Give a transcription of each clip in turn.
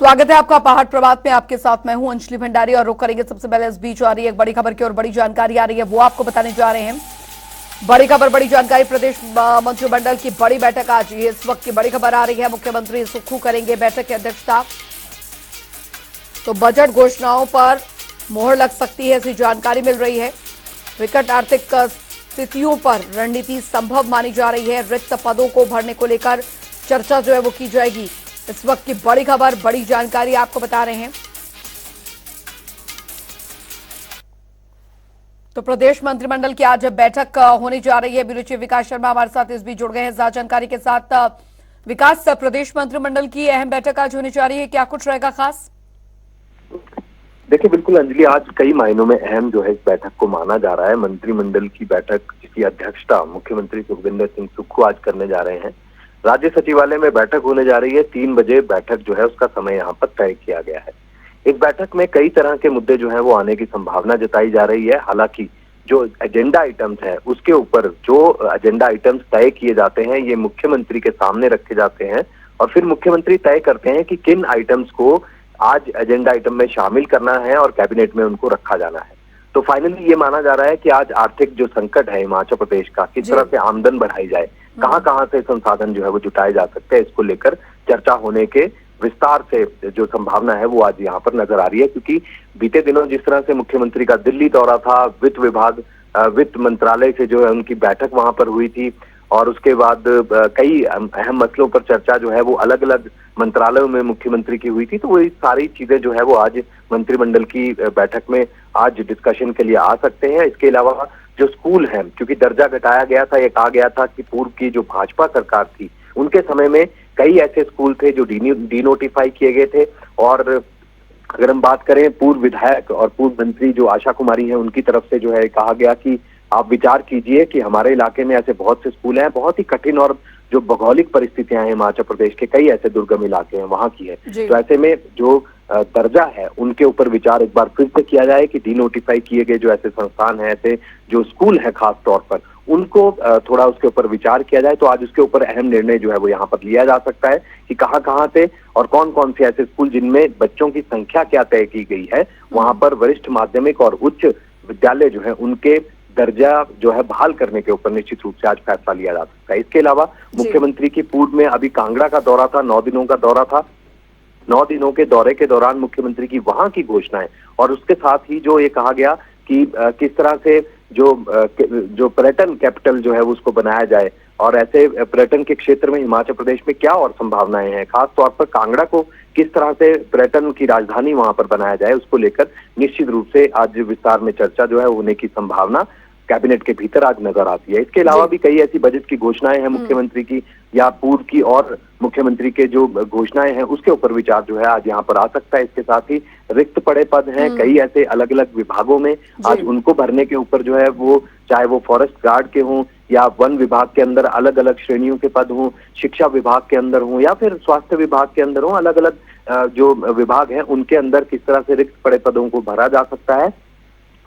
स्वागत है आपका पहाड़ प्रभात में। आपके साथ मैं हूं अंजलि भंडारी और रुक करेंगे सबसे पहले इस बीच आ रही है एक बड़ी खबर की और बड़ी जानकारी आ रही है, वो आपको बताने जा रहे हैं। बड़ी खबर, बड़ी जानकारी। प्रदेश मंत्रिमंडल की बड़ी बैठक आज, ये इस वक्त की बड़ी खबर आ रही है। मुख्यमंत्री सुक्खू करेंगे बैठक की अध्यक्षता। तो बजट घोषणाओं पर मोहर लग सकती है, ऐसी जानकारी मिल रही है। विकट आर्थिक स्थितियों पर रणनीति संभव मानी जा रही है। रिक्त पदों को भरने को लेकर चर्चा जो है वो की जाएगी। इस वक्त की बड़ी खबर, बड़ी जानकारी आपको बता रहे हैं। तो प्रदेश मंत्रिमंडल की आज बैठक होने जा रही है। ब्यूरो चीफ विकास शर्मा हमारे साथ इस बीच जुड़ गए हैं ज्यादा जानकारी के साथ। विकास, प्रदेश मंत्रिमंडल की अहम बैठक आज होने जा रही है, क्या कुछ रहेगा खास? देखिए, बिल्कुल अंजलि, आज कई मायनों में अहम जो है इस बैठक को माना जा रहा है। मंत्रिमंडल की बैठक जिसकी अध्यक्षता मुख्यमंत्री सुखविंदर सिंह सुक्खू आज करने जा रहे हैं। राज्य सचिवालय में बैठक होने जा रही है। 3 बजे बैठक जो है उसका समय यहाँ पर तय किया गया है। इस बैठक में कई तरह के मुद्दे जो है वो आने की संभावना जताई जा रही है। हालांकि जो एजेंडा आइटम्स है उसके ऊपर जो एजेंडा आइटम्स तय किए जाते हैं ये मुख्यमंत्री के सामने रखे जाते हैं और फिर मुख्यमंत्री तय करते हैं कि किन आइटम्स को आज एजेंडा आइटम में शामिल करना है और कैबिनेट में उनको रखा जाना है। तो फाइनली ये माना जा रहा है कि आज आर्थिक जो संकट है हिमाचल प्रदेश का, किस तरह से आमदन बढ़ाई जाए, कहां से संसाधन जो है वो जुटाए जा सकते हैं, इसको लेकर चर्चा होने के विस्तार से जो संभावना है वो आज यहाँ पर नजर आ रही है। क्योंकि बीते दिनों जिस तरह से मुख्यमंत्री का दिल्ली दौरा था, वित्त मंत्रालय से जो है उनकी बैठक वहां पर हुई थी और उसके बाद कई अहम मसलों पर चर्चा जो है वो अलग अलग मंत्रालयों में मुख्यमंत्री की हुई थी। तो वही सारी चीजें जो है वो आज मंत्रिमंडल की बैठक में आज डिस्कशन के लिए आ सकते हैं। इसके अलावा जो स्कूल है, क्योंकि दर्जा घटाया गया था, ये कहा गया था कि पूर्व की जो भाजपा सरकार थी उनके समय में कई ऐसे स्कूल थे जो डीनोटिफाई किए गए थे। और अगर हम बात करें पूर्व विधायक और पूर्व मंत्री जो आशा कुमारी है उनकी तरफ से जो है कहा गया कि आप विचार कीजिए कि हमारे इलाके में ऐसे बहुत से स्कूल हैं, बहुत ही कठिन और जो भौगोलिक परिस्थितियां हैं हिमाचल प्रदेश के कई ऐसे दुर्गम इलाके हैं वहां की है। तो ऐसे में जो दर्जा है उनके ऊपर विचार एक बार फिर से किया जाए कि डीनोटिफाई किए गए जो ऐसे संस्थान हैं, ऐसे जो स्कूल है खास तौर पर, उनको थोड़ा उसके ऊपर विचार किया जाए। तो आज उसके ऊपर अहम निर्णय जो है वो यहाँ पर लिया जा सकता है कि कहाँ से और कौन कौन से ऐसे स्कूल जिनमें बच्चों की संख्या क्या तय की गई है, वहां पर वरिष्ठ माध्यमिक और उच्च विद्यालय जो है उनके दर्जा जो है बहाल करने के ऊपर निश्चित रूप से आज फैसला लिया जा सकता है। इसके अलावा मुख्यमंत्री की पूर्व में अभी कांगड़ा का दौरा था, 9 दिनों का दौरा था। 9 दिनों के दौरे के दौरान मुख्यमंत्री की वहां की घोषणाएं और उसके साथ ही जो ये कहा गया कि किस तरह से जो पर्यटन कैपिटल जो है उसको बनाया जाए और ऐसे पर्यटन के क्षेत्र में हिमाचल प्रदेश में क्या और संभावनाएं हैं, खास तौर पर कांगड़ा को किस तरह से पर्यटन की राजधानी वहां पर बनाया जाए, उसको लेकर निश्चित रूप से आज विस्तार में चर्चा जो है होने की संभावना कैबिनेट के भीतर आज नजर आती है। इसके अलावा भी कई ऐसी बजट की घोषणाएं हैं मुख्यमंत्री की या पूर्व की और मुख्यमंत्री के जो घोषणाएं हैं उसके ऊपर विचार जो है आज यहाँ पर आ सकता है। इसके साथ ही रिक्त पड़े पद हैं कई ऐसे अलग अलग विभागों में, आज उनको भरने के ऊपर जो है वो चाहे वो फॉरेस्ट गार्ड के हों या वन विभाग के अंदर अलग अलग श्रेणियों के पद हों, शिक्षा विभाग के अंदर हों या फिर स्वास्थ्य विभाग के अंदर हों, अलग अलग जो विभाग हैं उनके अंदर किस तरह से रिक्त पड़े पदों को भरा जा सकता है,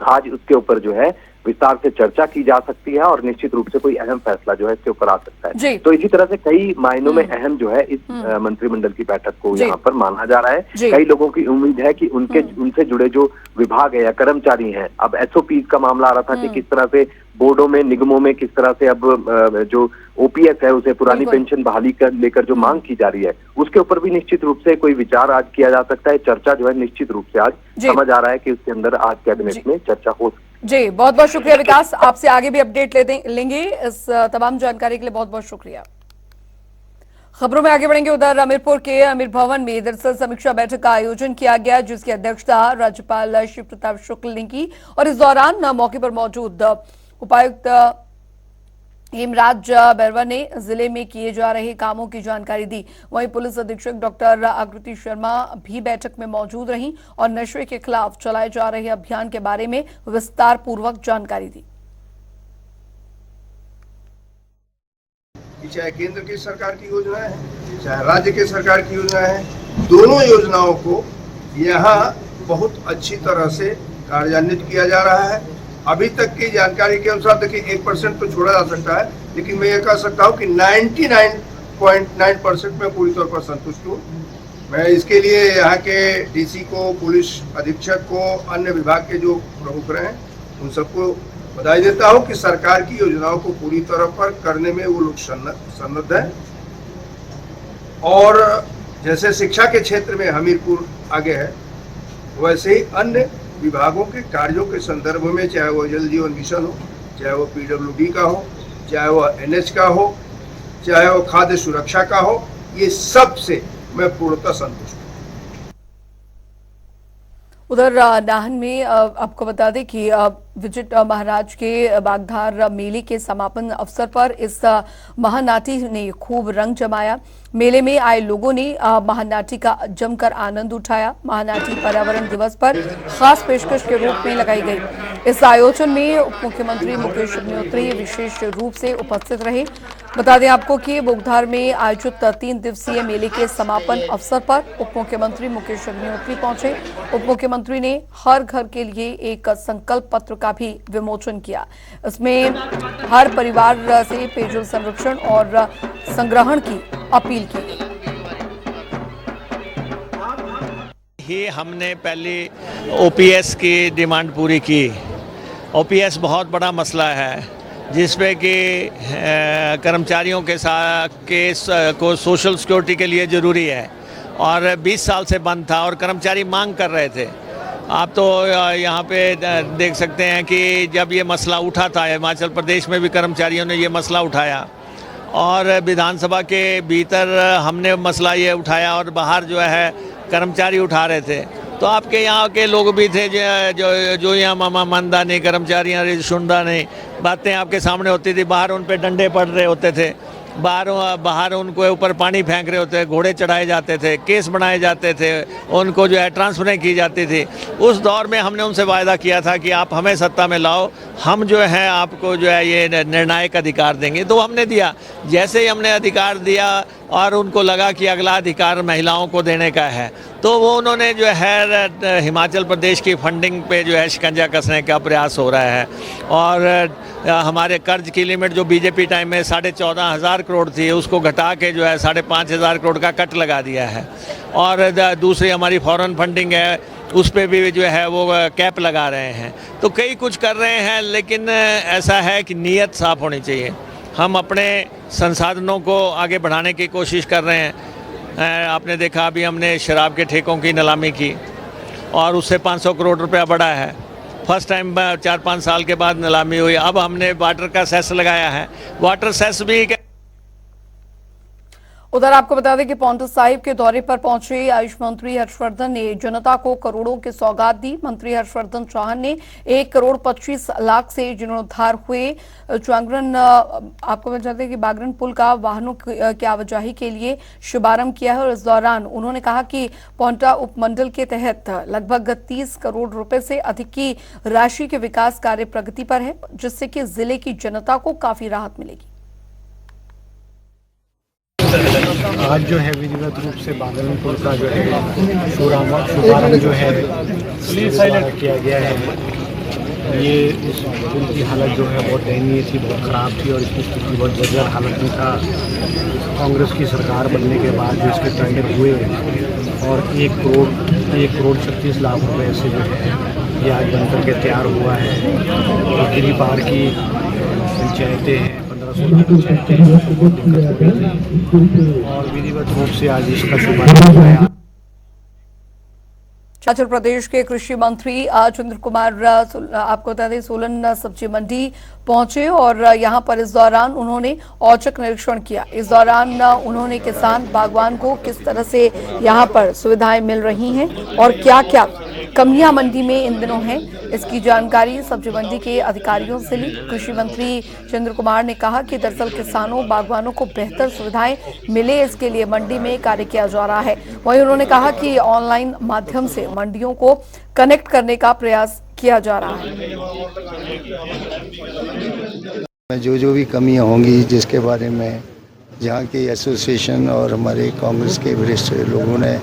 आज उसके ऊपर जो है विस्तार से चर्चा की जा सकती है और निश्चित रूप से कोई अहम फैसला जो है इसके ऊपर आ सकता है। तो इसी तरह से कई मायनों में अहम जो है इस मंत्रिमंडल की बैठक को यहाँ पर माना जा रहा है। कई लोगों की उम्मीद है कि उनसे जुड़े जो विभाग है या कर्मचारी हैं, अब एसओपी का मामला आ रहा था कि किस तरह से बोर्डों में, निगमों में किस तरह से अब जो ओपीएस है उसे पुरानी पेंशन बहाली कर लेकर जो मांग की जा रही है उसके ऊपर भी निश्चित रूप से कोई विचार आज किया जा सकता है। चर्चा जो है निश्चित रूप से आज समझ आ रहा है कि उसके अंदर आज कैबिनेट में चर्चा हो सकती है। जी, बहुत बहुत शुक्रिया विकास, आपसे आगे भी अपडेट लेंगे। इस तमाम जानकारी के लिए बहुत बहुत शुक्रिया। खबरों में आगे बढ़ेंगे। उधर हमीरपुर के अमीर भवन में दरअसल समीक्षा बैठक का आयोजन किया गया जिसकी अध्यक्षता राज्यपाल शिव प्रताप शुक्ल ने की और इस दौरान मौके पर मौजूद उपायुक्त हेमराज बैरवा ने जिले में किए जा रहे कामों की जानकारी दी। वहीं पुलिस अधीक्षक डॉक्टर आकृति शर्मा भी बैठक में मौजूद रहीं और नशे के खिलाफ चलाए जा रहे अभियान के बारे में विस्तार पूर्वक जानकारी दी। चाहे केंद्र की सरकार की योजना है, चाहे राज्य की सरकार की योजना है, दोनों योजनाओं को यहाँ बहुत अच्छी तरह से कार्यान्वित किया जा रहा है। अभी तक की जानकारी के अनुसार देखिए 1% तो छोड़ा जा सकता है, लेकिन मैं ये कह सकता हूँ कि 99.9% में पूरी तौर पर संतुष्ट हूँ। मैं इसके लिए यहाँ के डीसी को, पुलिस अधीक्षक को, अन्य विभाग के जो प्रमुख रहे हैं उन सबको बधाई देता हूँ कि सरकार की योजनाओं को पूरी तरह पर करने में वो लोग सन्नद्ध हैं। और जैसे शिक्षा के क्षेत्र में हमीरपुर आगे है, वैसे ही अन्य विभागों के कार्यों के संदर्भ में, चाहे वो जल जीवन मिशन हो, चाहे वो PWD का हो, चाहे वो NH का हो, चाहे वो खाद्य सुरक्षा का हो, ये सब से मैं पूर्णतः संतुष्ट हूँ। उधर नाहन में आपको बता दें कि विजिट महाराज के बागधार मेले के समापन अवसर पर इस महानाटी ने खूब रंग जमाया। मेले में आए लोगों ने महानाटी का जमकर आनंद उठाया। महानाटी पर्यावरण दिवस पर खास पेशकश के रूप में लगाई गई। इस आयोजन में उप मुख्यमंत्री मुकेश अग्निहोत्री विशेष रूप से उपस्थित रहे। बता दें आपको कि बोगधार में आयोजित 3 दिवसीय मेले के समापन अवसर पर उप मुख्यमंत्री मुकेश अग्निहोत्री पहुंचे। उप मुख्यमंत्री ने हर घर के लिए एक संकल्प पत्र का भी विमोचन किया। इसमें हर परिवार से पेयजल संरक्षण और संग्रहण की अपील की गई। हमने पहले OPS की डिमांड पूरी की। OPS बहुत बड़ा मसला है जिसपे कि कर्मचारियों के साथ को सोशल सिक्योरिटी के लिए ज़रूरी है और 20 साल से बंद था और कर्मचारी मांग कर रहे थे। आप तो यहाँ पे देख सकते हैं कि जब ये मसला उठा था, हिमाचल प्रदेश में भी कर्मचारियों ने ये मसला उठाया और विधानसभा के भीतर हमने मसला ये उठाया और बाहर जो है कर्मचारी उठा रहे थे। तो आपके यहाँ के लोग भी थे जो यहाँ मामा मानदा नहीं, कर्मचारियाँ सुनदा नहीं, बातें आपके सामने होती थी। बाहर उन पे डंडे पड़ रहे होते थे, बाहर उनको ऊपर पानी फेंक रहे होते, घोड़े चढ़ाए जाते थे, केस बनाए जाते थे, उनको जो है ट्रांसफरें की जाती थी। उस दौर में हमने उनसे वायदा किया था कि आप हमें सत्ता में लाओ, हम जो है आपको जो है ये निर्णायक अधिकार देंगे। तो हमने दिया। जैसे ही हमने अधिकार दिया और उनको लगा कि अगला अधिकार महिलाओं को देने का है, तो वो उन्होंने जो है हिमाचल प्रदेश की फंडिंग पे जो है शिकंजा कसने का प्रयास हो रहा है। और हमारे कर्ज की लिमिट जो बीजेपी टाइम में 14,500 करोड़ थी, उसको घटा के जो है 5,500 करोड़ का कट लगा दिया है। और दूसरी हमारी फॉरेन फंडिंग है, उस पे भी जो है वो कैप लगा रहे हैं। तो कई कुछ कर रहे हैं, लेकिन ऐसा है कि नीयत साफ होनी चाहिए। हम अपने संसाधनों को आगे बढ़ाने की कोशिश कर रहे हैं। आपने देखा अभी हमने शराब के ठेकों की नीलामी की और उससे 500 करोड़ रुपया बढ़ा है। फर्स्ट टाइम 4-5 साल के बाद नीलामी हुई। अब हमने वाटर का सेस लगाया है। वाटर सेस भी उधर आपको बता दें कि पांवटा साहिब के दौरे पर पहुंचे आयुष मंत्री हर्षवर्धन ने जनता को करोड़ों की सौगात दी। मंत्री हर्षवर्धन चौहान ने 1 करोड़ 25 लाख से जीर्णोद्धार हुए चांगरन आपको बता दें कि बागरन पुल का वाहनों की आवाजाही के लिए शुभारंभ किया है। और इस दौरान उन्होंने कहा कि पांवटा उपमंडल के तहत लगभग 30 करोड़ रुपए से अधिक की राशि के विकास कार्य प्रगति पर है, जिससे कि जिले की जनता को काफी राहत मिलेगी। आज जो है विधिवत रूप से बागरन पुल का जो है शुभारंभ जो है किया गया है। ये इस पुल की हालत जो है बहुत दयनीय थी, बहुत ख़राब थी और इसकी स्थिति बहुत जर्जर हालत में था। कांग्रेस की सरकार बनने के बाद जो इसके टेंडर हुए और 1 करोड़ 36 लाख रुपए से जो है ये आज बनकर के तैयार हुआ है। और गिरी पहाड़ की पंचायतें हैं, 15-16 पंचायतें हैं, बहुत दिक्कत हो रही थी और विधिवत रूप से आज इसका शुभारंभ हुआ है। हिमाचल प्रदेश के कृषि मंत्री चंद्र कुमार आपको बता दें सोलन सब्जी मंडी पहुंचे और यहां पर इस दौरान उन्होंने औचक निरीक्षण किया। इस दौरान उन्होंने किसान बागवान को किस तरह से यहां पर सुविधाएं मिल रही हैं और क्या क्या कमियां मंडी में इन दिनों हैं, इसकी जानकारी सब्जी मंडी के अधिकारियों से ली। कृषि मंत्री चंद्र कुमार ने कहा कि दरअसल किसानों बागवानों को बेहतर सुविधाएं मिले, इसके लिए मंडी में कार्य किया जा रहा है। वहीं उन्होंने कहा कि ऑनलाइन माध्यम से मंडियों को कनेक्ट करने का प्रयास किया जा रहा है। जो भी कमियां होंगी जिसके बारे में यहाँ की एसोसिएशन और हमारे कांग्रेस के वरिष्ठ लोगों ने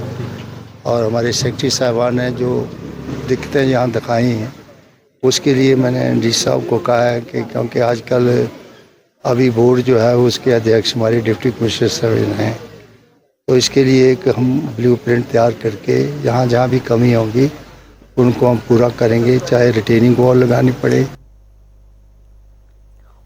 और हमारे सेक्रेटरी साहबान ने जो दिक्कतें यहाँ दिखाई हैं, उसके लिए मैंने डी साहब को कहा है कि क्योंकि आजकल अभी बोर्ड जो है उसके अध्यक्ष हमारे डिप्टी कमिश्नर हैं तो इसके लिए एक हम ब्लूप्रिंट तैयार करके जहाँ जहाँ भी कमी होगी उनको हम पूरा करेंगे, चाहे रिटेनिंग वॉल लगानी पड़े।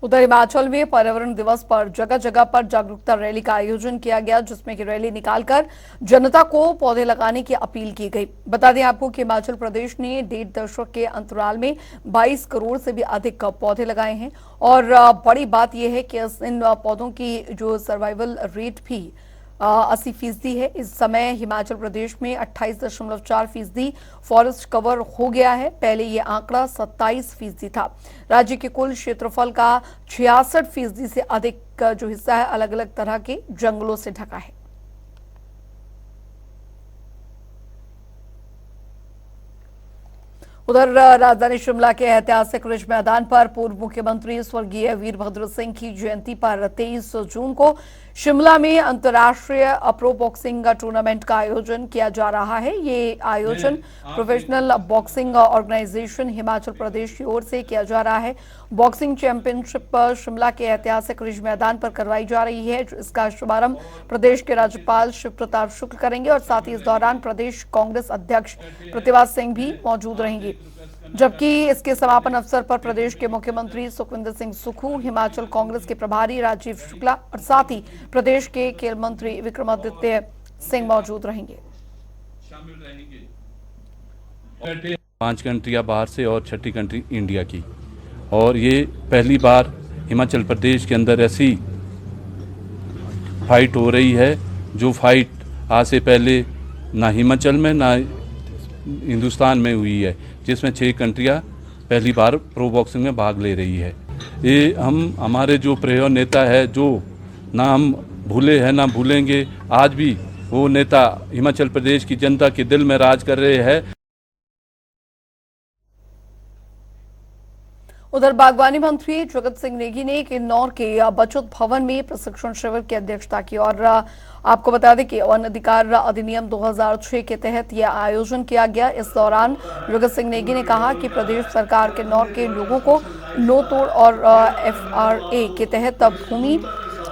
उधर हिमाचल में पर्यावरण दिवस पर जगह जगह पर जागरूकता रैली का आयोजन किया गया, जिसमें कि रैली निकालकर जनता को पौधे लगाने की अपील की गई। बता दें आपको कि हिमाचल प्रदेश ने 1.5 दशक के अंतराल में 22 करोड़ से भी अधिक पौधे लगाए हैं और बड़ी बात यह है कि इन पौधों की जो सर्वाइवल रेट भी 80% है। इस समय हिमाचल प्रदेश में 28.4% फॉरेस्ट कवर हो गया है। पहले ये आंकड़ा 27% था। राज्य के कुल क्षेत्रफल का 66% से अधिक का जो हिस्सा है अलग अलग तरह के जंगलों से ढका है। उधर राजधानी शिमला के ऐतिहासिक रिज मैदान पर पूर्व मुख्यमंत्री स्वर्गीय वीरभद्र सिंह की जयंती पर 23 जून को शिमला में अंतर्राष्ट्रीय प्रो बॉक्सिंग टूर्नामेंट का आयोजन किया जा रहा है। ये आयोजन professional boxing organisation Himachal Pradesh की ओर से किया जा रहा है। बॉक्सिंग चैंपियनशिप शिमला के ऐतिहासिक रिज मैदान पर करवाई जा रही है। इसका शुभारंभ प्रदेश के राज्यपाल शिव प्रताप शुक्ल करेंगे और साथ ही इस दौरान प्रदेश कांग्रेस अध्यक्ष प्रतिभा सिंह भी मौजूद रहेंगे, जबकि इसके समापन अवसर पर प्रदेश के मुख्यमंत्री सुखविंदर सिंह सुक्खू, हिमाचल कांग्रेस के प्रभारी राजीव शुक्ला और साथ ही प्रदेश के खेल मंत्री विक्रमादित्य सिंह मौजूद रहेंगे। 5 कंट्रियां बाहर से और 6ठी कंट्री इंडिया की, और ये पहली बार हिमाचल प्रदेश के अंदर ऐसी फाइट हो रही है जो फाइट आज से पहले ना हिमाचल में ना हिंदुस्तान में हुई है, जिसमें 6 कंट्रियां पहली बार प्रो बॉक्सिंग में भाग ले रही है। ये हमारे जो प्रिय नेता है, जो ना हम भूले हैं ना भूलेंगे, आज भी वो नेता हिमाचल प्रदेश की जनता के दिल में राज कर रहे हैं। उधर बागवानी मंत्री जगत सिंह नेगी ने किन्नौर के बचत भवन में प्रशिक्षण शिविर की अध्यक्षता की और आपको बता दें कि वन अधिकार अधिनियम 2006 के तहत यह आयोजन किया गया। इस दौरान जगत सिंह नेगी ने कहा कि प्रदेश सरकार किन्नौर के लोगों को नो तोड़ और FRA के तहत भूमि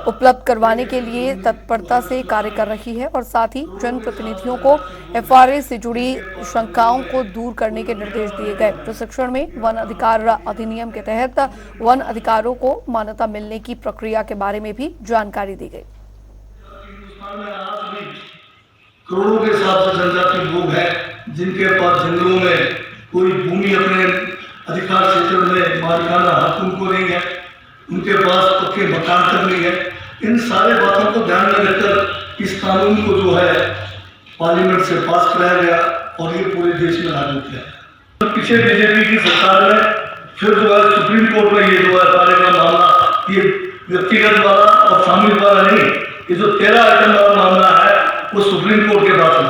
उपलब्ध करवाने के लिए तत्परता से कार्य कर रही है और साथ ही जनप्रतिनिधियों को FRA से जुड़ी शंकाओं को दूर करने के निर्देश दिए गए। प्रशिक्षण में वन अधिकार अधिनियम के तहत वन अधिकारों को मान्यता मिलने की प्रक्रिया के बारे में भी जानकारी दी गई। करोड़ों के हिसाब से जनजाति लोग हैं जिनके पास जंगलों में कोई भूमि अपने अधिकार क्षेत्र में मालिकाना हक उनको नहीं है, उनके पास पक्के मकान तक नहीं है। इन सारे बातों को ध्यान में रखकर इस कानून को जो है पार्लियामेंट से पास कराया गया और ये पूरे देश में लागू किया। तो पीछे बीजेपी की सरकार ने फिर जो है सुप्रीम कोर्ट में ये जो है सारे का मामला, ये व्यक्तिगत वाला और सामूहिक वाला नहीं, ये जो 13 आइटम वाला मामला है वो सुप्रीम कोर्ट के पास है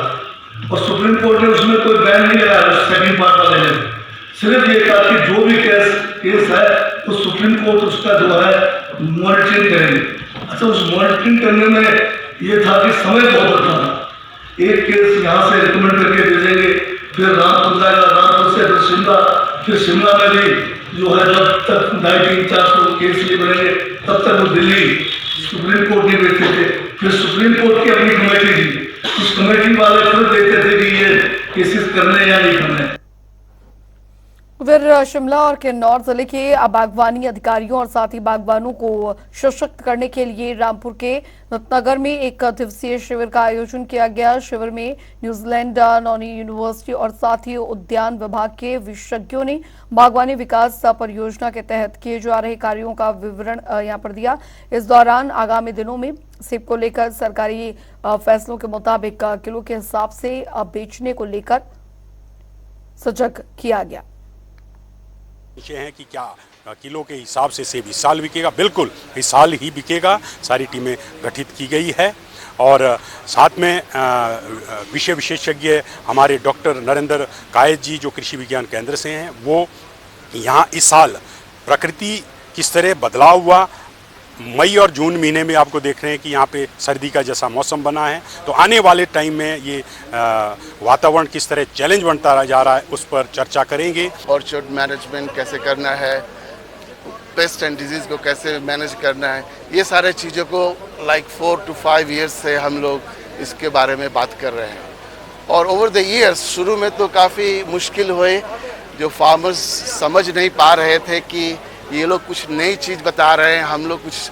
और सुप्रीम कोर्ट ने उसमें कोई बैन नहीं लगाया सेकंड पार्ट वाले ने, सिर्फ ये कहा कि जो भी केस है तो सुप्रीम कोर्ट उसका जो है मॉनिटरिंग करेंगे। अच्छा, उस मॉनिटरिंग करने में ये था कि समय बहुत लगता था। एक केस यहाँ से रिकमेंड करके भेजेंगे, फिर रामपुर जाएगा, रामपुर से फिर शिमला, फिर शिमला में भी जो है जब तक 250-400 केस नहीं बनेंगे तब तक वो दिल्ली सुप्रीम कोर्ट नहीं भेजते थे। फिर सुप्रीम कोर्ट की अपनी कमेटी थी, उस कमेटी वाले फिर देखते थे कि ये केसेस करने या नहीं करने। उधर शिमला और किन्नौर जिले के बागवानी अधिकारियों और साथ ही बागवानों को सशक्त करने के लिए रामपुर के रत्नगर में एक दिवसीय शिविर का आयोजन किया गया। शिविर में न्यूजीलैंड नॉनी यूनिवर्सिटी और साथ ही उद्यान विभाग के विशेषज्ञों ने बागवानी विकास परियोजना के तहत किए जा रहे कार्यों का विवरण यहाँ पर दिया। इस दौरान आगामी दिनों में सेब को लेकर सरकारी फैसलों के मुताबिक किलो के हिसाब से बेचने को लेकर सजग किया गया। हैं कि क्या किलो के हिसाब से सेब इस साल बिकेगा? बिल्कुल इस साल ही बिकेगा। सारी टीमें गठित की गई है और साथ में विषय विशेषज्ञ हमारे डॉक्टर नरेंद्र कायत जी जो कृषि विज्ञान केंद्र से हैं, वो यहाँ इस साल प्रकृति किस तरह बदलाव हुआ, मई और जून महीने में आपको देख रहे हैं कि यहाँ पे सर्दी का जैसा मौसम बना है, तो आने वाले टाइम में ये वातावरण किस तरह चैलेंज बनता जा रहा है उस पर चर्चा करेंगे। ऑर्चर्ड मैनेजमेंट कैसे करना है, पेस्ट एंड डिजीज़ को कैसे मैनेज करना है, ये सारे चीज़ों को 4 to 5 years से हम लोग इसके बारे में बात कर रहे हैं। और ओवर द ईयर्स शुरू में तो काफ़ी मुश्किल हुए, जो फार्मर्स समझ नहीं पा रहे थे कि ये लोग कुछ नई चीज़ बता रहे हैं, हम लोग कुछ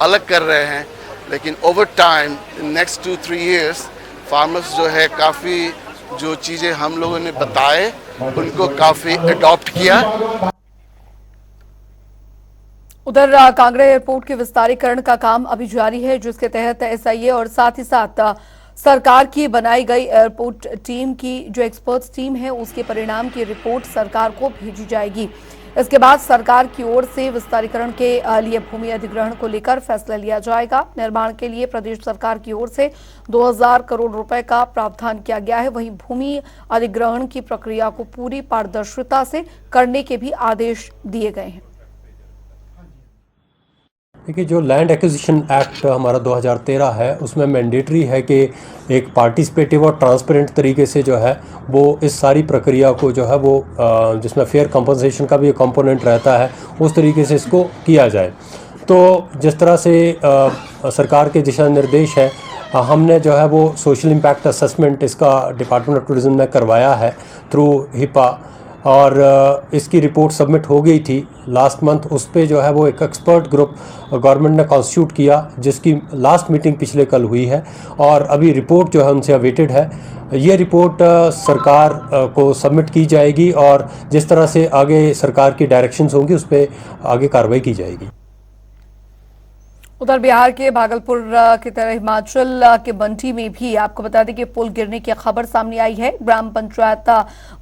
अलग कर रहे हैं। लेकिन over time next 2-3 years farmers जो है काफ़ी जो चीज़ें हम लोगों ने बताए उनको काफ़ी अडॉप्ट किया। उधर कांगड़ा एयरपोर्ट के विस्तारीकरण का काम अभी जारी है, जिसके तहत एसआईए और साथ ही साथ सरकार की बनाई गई एयरपोर्ट टीम की जो एक्सपर्ट्स टीम है उसके परिणाम की रिपोर्ट सरकार को भेजी जाएगी। इसके बाद सरकार की ओर से विस्तारीकरण के लिए भूमि अधिग्रहण को लेकर फैसला लिया जाएगा। निर्माण के लिए प्रदेश सरकार की ओर से 2000 करोड़ रुपए का प्रावधान किया गया है। वहीं भूमि अधिग्रहण की प्रक्रिया को पूरी पारदर्शिता से करने के भी आदेश दिए गए हैं। देखिए, जो लैंड एक्विजिशन एक्ट हमारा 2013 है उसमें मैंडेटरी है कि एक पार्टिसिपेटिव और ट्रांसपेरेंट तरीके से जो है वो इस सारी प्रक्रिया को जो है वो जिसमें फेयर कंपनसेशन का भी एक कंपोनेंट रहता है उस तरीके से इसको किया जाए। तो जिस तरह से सरकार के दिशा निर्देश है, हमने जो है वो सोशल इम्पैक्ट असेसमेंट इसका डिपार्टमेंट ऑफ टूरिज्म ने करवाया है थ्रू हिपा, और इसकी रिपोर्ट सबमिट हो गई थी लास्ट मंथ। उस पे जो है वो एक एक्सपर्ट ग्रुप गवर्नमेंट ने कॉन्स्टिट्यूट किया, जिसकी लास्ट मीटिंग पिछले कल हुई है और अभी रिपोर्ट जो है उनसे अवेटेड है। ये रिपोर्ट सरकार को सबमिट की जाएगी और जिस तरह से आगे सरकार की डायरेक्शंस होंगी उस पर आगे कार्रवाई की जाएगी। उधर बिहार के भागलपुर की तरह हिमाचल के बंटी में भी आपको बता दें कि पुल गिरने की खबर सामने आई है। ग्राम पंचायत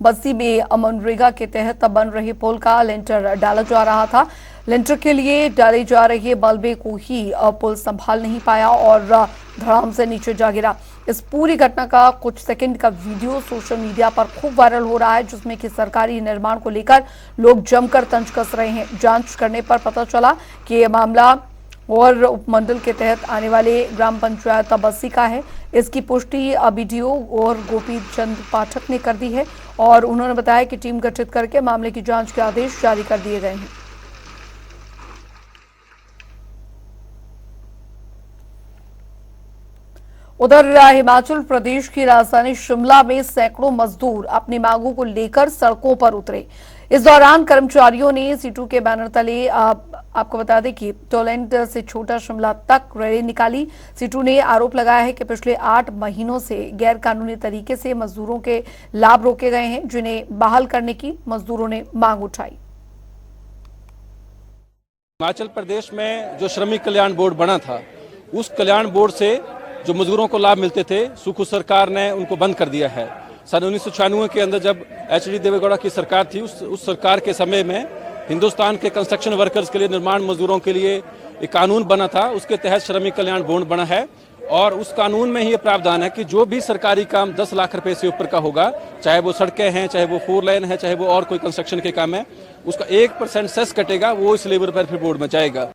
बस्सी में मनरेगा के तहत बन रहे पुल का लेंटर डाला जा रहा था। लेंटर के लिए डाले जा रहे मलबे को ही पुल संभाल नहीं पाया और धड़ाम से नीचे जा गिरा। इस पूरी घटना का कुछ सेकंड का वीडियो सोशल मीडिया पर खूब वायरल हो रहा है, जिसमें कि सरकारी निर्माण को लेकर लोग जमकर तंज कस रहे हैं। जांच करने पर पता चला कि यह मामला और उपमंडल के तहत आने वाले ग्राम पंचायत बस्सी का है। इसकी पुष्टि बीडीओ और गोपी चंद पाठक ने कर दी है और उन्होंने बताया कि टीम गठित करके मामले की जांच के आदेश जारी कर दिए गए हैं। उधर हिमाचल प्रदेश की राजधानी शिमला में सैकड़ों मजदूर अपनी मांगों को लेकर सड़कों पर उतरे। इस दौरान कर्मचारियों ने सीटू के बैनर तले आपको बता दें कि टोलेंट से छोटा शिमला तक रैली निकाली। सीटू ने आरोप लगाया है कि पिछले 8 महीनों से गैर कानूनी तरीके से मजदूरों के लाभ रोके गए हैं, जिन्हें बहाल करने की मजदूरों ने मांग उठाई। हिमाचल प्रदेश में जो श्रमिक कल्याण बोर्ड बना था, उस कल्याण बोर्ड से जो मजदूरों को लाभ मिलते थे, सुखू सरकार ने उनको बंद कर दिया है। सन 1996 के अंदर जब एचडी देवेगौड़ा की सरकार थी, उस सरकार के समय में हिंदुस्तान के कंस्ट्रक्शन वर्कर्स के लिए, निर्माण मजदूरों के लिए एक कानून बना था। उसके तहत श्रमिक कल्याण बोर्ड बना है और उस कानून में ही प्रावधान है कि जो भी सरकारी काम 10 लाख रुपए से ऊपर का होगा, चाहे वो सड़कें हैं, चाहे वो 4 लेन है, चाहे वो और कोई कंस्ट्रक्शन के काम है, उसका 1% सेस कटेगा, वो इस लेबर वेलफेयर बोर्ड में जाएगा।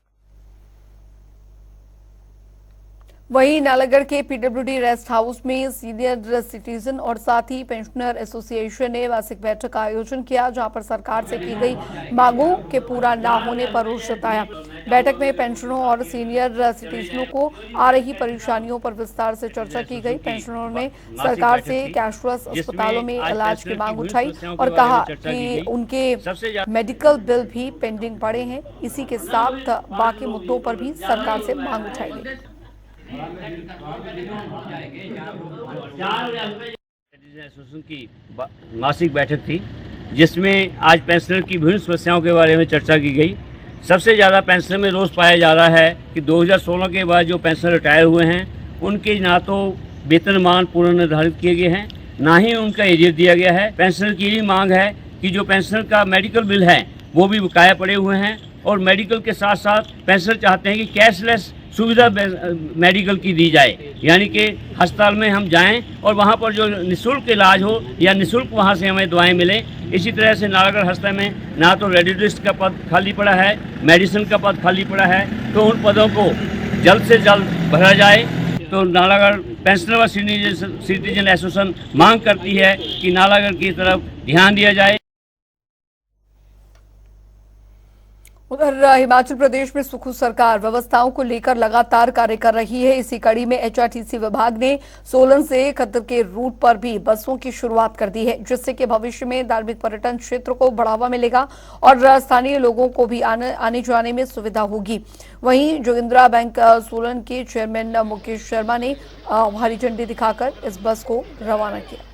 वहीं नालागढ़ के पीडब्ल्यूडी रेस्ट हाउस में सीनियर सिटीजन और साथ ही पेंशनर एसोसिएशन ने वार्षिक बैठक का आयोजन किया, जहां पर सरकार से की गई मांगों के पूरा न होने पर रोष जताया। बैठक में पेंशनरों और सीनियर सिटीजनों को आ रही परेशानियों पर विस्तार से चर्चा की गई। पेंशनरों ने सरकार से कैशलेस अस्पतालों में इलाज की मांग उठाई और कहा कि उनके मेडिकल बिल भी पेंडिंग पड़े हैं। इसी के साथ बाकी मुद्दों पर भी सरकार से मांग उठाई गई। एसोसिएशन की मासिक बैठक थी, जिसमें आज पेंशनर की विभिन्न समस्याओं के बारे में चर्चा की गई। सबसे ज़्यादा पेंशनर में रोष पाया जा रहा है कि 2016 के बाद जो पेंशनर रिटायर हुए हैं, उनके ना तो वेतनमान पूर्ण निर्धारित किए गए हैं, ना ही उनका एरियर दिया गया है। पेंशनर की यही मांग है कि जो पेंशनर का मेडिकल बिल है वो भी बकाया पड़े हुए हैं और मेडिकल के साथ साथ पेंशनर चाहते हैं कि कैशलेस सुविधा मेडिकल की दी जाए, यानी कि अस्पताल में हम जाएं और वहां पर जो निःशुल्क इलाज हो या निःशुल्क वहां से हमें दवाएं मिलें। इसी तरह से नालागढ़ अस्पताल में ना तो रेडियोलॉजिस्ट का पद खाली पड़ा है, मेडिसिन का पद खाली पड़ा है, तो उन पदों को जल्द से जल्द भरा जाए। तो नालागढ़ पेंशनर व सीनियर सिटीजन एसोसिएशन मांग करती है कि नालागढ़ की तरफ ध्यान दिया जाए। उधर हिमाचल प्रदेश में सुखू सरकार व्यवस्थाओं को लेकर लगातार कार्य कर रही है। इसी कड़ी में एचआरटीसी विभाग ने सोलन से खद्दर के रूट पर भी बसों की शुरुआत कर दी है, जिससे कि भविष्य में धार्मिक पर्यटन क्षेत्र को बढ़ावा मिलेगा और स्थानीय लोगों को भी आने जाने में सुविधा होगी। वहीं जोगिंद्रा बैंक सोलन के चेयरमैन मुकेश शर्मा ने हरी झंडी दिखाकर इस बस को रवाना किया।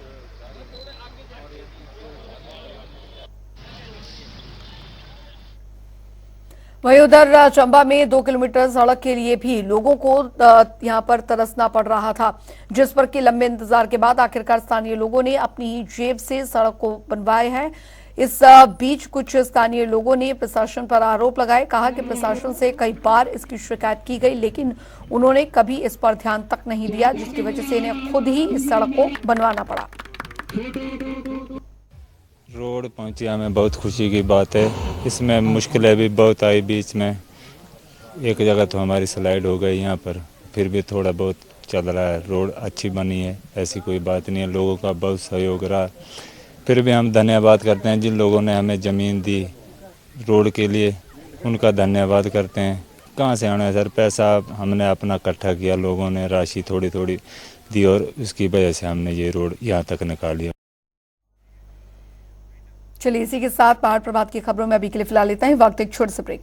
वहीं उधर चंबा में 2 किलोमीटर सड़क के लिए भी लोगों को यहां पर तरसना पड़ रहा था, जिस पर कि लंबे इंतजार के बाद आखिरकार स्थानीय लोगों ने अपनी ही जेब से सड़क को बनवाया है। इस बीच कुछ स्थानीय लोगों ने प्रशासन पर आरोप लगाए, कहा कि प्रशासन से कई बार इसकी शिकायत की गई, लेकिन उन्होंने कभी इस पर ध्यान तक नहीं दिया, जिसकी वजह से इन्हें खुद ही इस सड़क को बनवाना पड़ा। रोड पहुंची हमें बहुत खुशी की बात है। इसमें मुश्किलें भी बहुत आई बीच में, एक जगह तो हमारी स्लाइड हो गई यहाँ पर, फिर भी थोड़ा बहुत चल रहा है। रोड अच्छी बनी है, ऐसी कोई बात नहीं है, लोगों का बहुत सहयोग रहा। फिर भी हम धन्यवाद करते हैं जिन लोगों ने हमें ज़मीन दी रोड के लिए, उनका धन्यवाद करते हैं। कहाँ से आना है सर, पैसा हमने अपना इकट्ठा किया, लोगों ने राशि थोड़ी थोड़ी दी और उसकी वजह से हमने ये रोड यहाँ तक निकाली। चलिए इसी के साथ पहाड़ प्रभात की खबरों में अभी के लिए फिलहाल लेते हैं वक्त एक छोटे से ब्रेक का।